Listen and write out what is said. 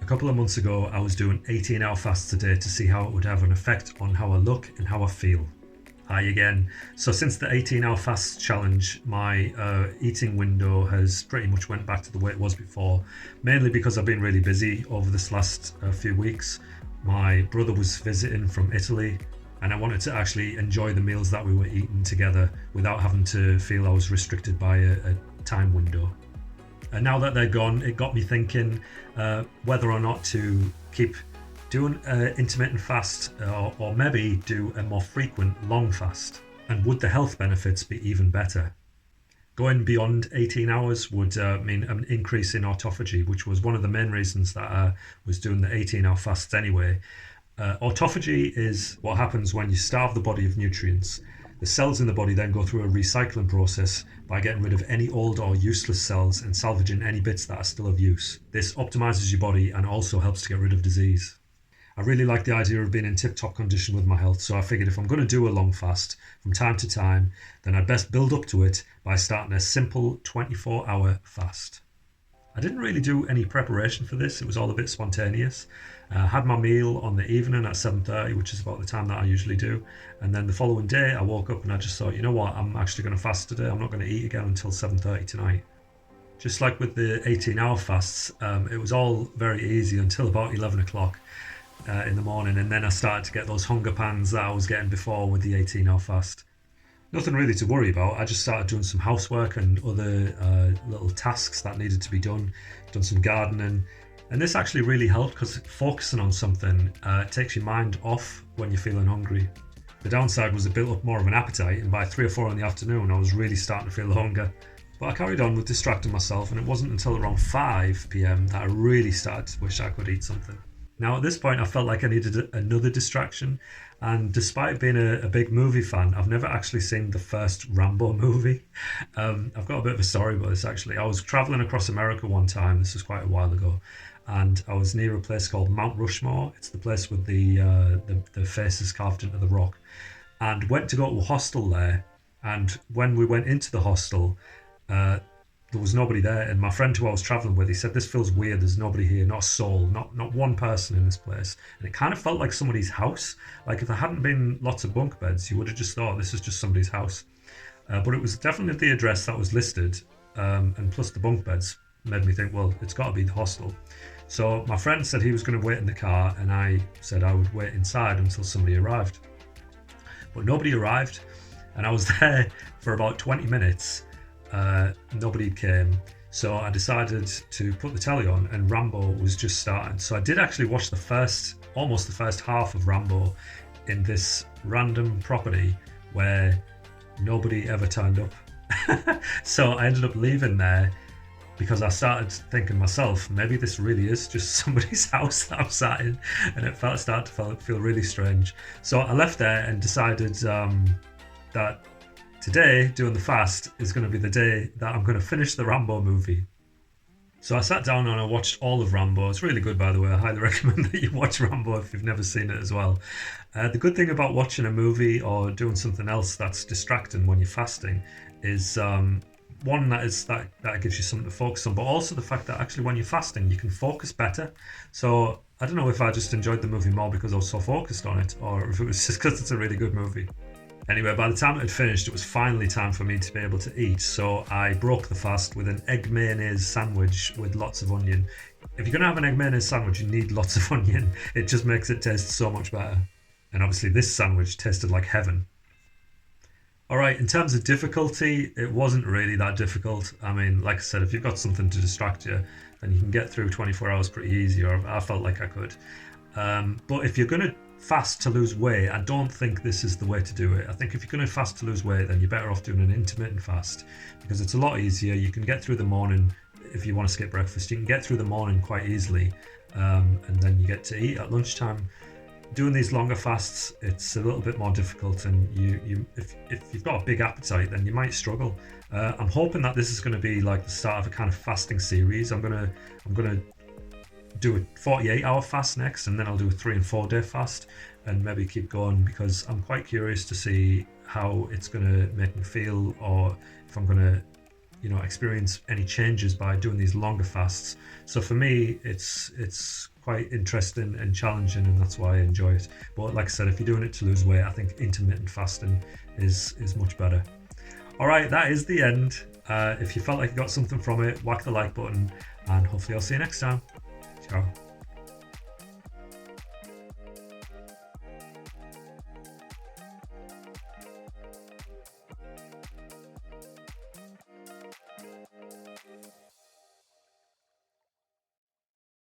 couple of months ago, I was doing 18-hour fasts a day to see how it would have an effect on how I look and how I feel. Hi again. So since the 18-hour fast challenge, my eating window has pretty much went back to the way it was before, mainly because I've been really busy over this last few weeks. My brother was visiting from Italy, and I wanted to actually enjoy the meals that we were eating together without having to feel I was restricted by a time window. And now that they're gone, it got me thinking whether or not to keep doing an intermittent fast or maybe do a more frequent long fast. And would the health benefits be even better? Going beyond 18 hours would mean an increase in autophagy, which was one of the main reasons that I was doing the 18-hour fasts anyway. Autophagy is what happens when you starve the body of nutrients. The cells in the body then go through a recycling process by getting rid of any old or useless cells and salvaging any bits that are still of use. This optimizes your body and also helps to get rid of disease. I really like the idea of being in tip-top condition with my health, so I figured if I'm going to do a long fast from time to time, then I'd best build up to it by starting a simple 24-hour fast. I didn't really do any preparation for this, it was all a bit spontaneous. I had my meal on the evening at 7:30, which is about the time that I usually do, and then the following day I woke up and I just thought, you know what, I'm actually going to fast today, I'm not going to eat again until 7:30 tonight. Just like with the 18-hour fasts, it was all very easy until about 11 o'clock in the morning, and then I started to get those hunger pangs that I was getting before with the 18-hour fast. Nothing really to worry about. I just started doing some housework and other little tasks that needed to be done some gardening, and this actually really helped because focusing on something takes your mind off when you're feeling hungry. The downside was it built up more of an appetite, and by 3 or 4 in the afternoon I was really starting to feel the hunger. But I carried on with distracting myself, and it wasn't until around 5 p.m. that I really started to wish I could eat something. Now at this point I felt like I needed another distraction, and despite being a big movie fan, I've never actually seen the first Rambo movie. I've got a bit of a story about this actually. I was travelling across America one time, this was quite a while ago, and I was near a place called Mount Rushmore. It's the place with the faces carved into the rock, and went to go to a hostel there, and when we went into the hostel, there was nobody there, and my friend who I was travelling with, he said, this feels weird, there's nobody here, not a soul, not one person in this place. And it kind of felt like somebody's house. Like if there hadn't been lots of bunk beds, you would have just thought this is just somebody's house. But it was definitely the address that was listed, and plus the bunk beds made me think, well, it's got to be the hostel. So my friend said he was going to wait in the car, and I said I would wait inside until somebody arrived. But nobody arrived, and I was there for about 20 minutes. Nobody came, so I decided to put the telly on, and Rambo was just starting. So I did actually watch almost the first half of Rambo in this random property where nobody ever turned up. So I ended up leaving there because I started thinking myself, maybe this really is just somebody's house that I'm sat in, and it started to feel really strange. So I left there and decided that today, doing the fast, is going to be the day that I'm going to finish the Rambo movie. So I sat down and I watched all of Rambo. It's really good, by the way. I highly recommend that you watch Rambo if you've never seen it as well. The good thing about watching a movie or doing something else that's distracting when you're fasting is one, that gives you something to focus on, but also the fact that actually when you're fasting you can focus better. So I don't know if I just enjoyed the movie more because I was so focused on it, or if it was just because it's a really good movie. Anyway, by the time it had finished, it was finally time for me to be able to eat. So I broke the fast with an egg mayonnaise sandwich with lots of onion. If you're going to have an egg mayonnaise sandwich, you need lots of onion. It just makes it taste so much better. And obviously this sandwich tasted like heaven. Alright, in terms of difficulty, it wasn't really that difficult. I mean, like I said, if you've got something to distract you, then you can get through 24 hours pretty easy, or I felt like I could. But if you're going to fast to lose weight, I don't think this is the way to do it. I think if you're going to fast to lose weight, then you're better off doing an intermittent fast, because it's a lot easier. You can get through the morning. If you want to skip breakfast, you can get through the morning quite easily, and then you get to eat at lunchtime. Doing these longer fasts, it's a little bit more difficult, and if you've got a big appetite, then you might struggle. I'm hoping that this is going to be like the start of a kind of fasting series. I'm gonna do a 48-hour fast next, and then I'll do a 3 and 4 day fast, and maybe keep going, because I'm quite curious to see how it's going to make me feel, or if I'm going to experience any changes by doing these longer fasts. So for me, it's quite interesting and challenging, and that's why I enjoy it. But like I said, if you're doing it to lose weight, I think intermittent fasting is much better. All right, that is the end. If you felt like you got something from it, whack the like button, and hopefully I'll see you next time. Ciao.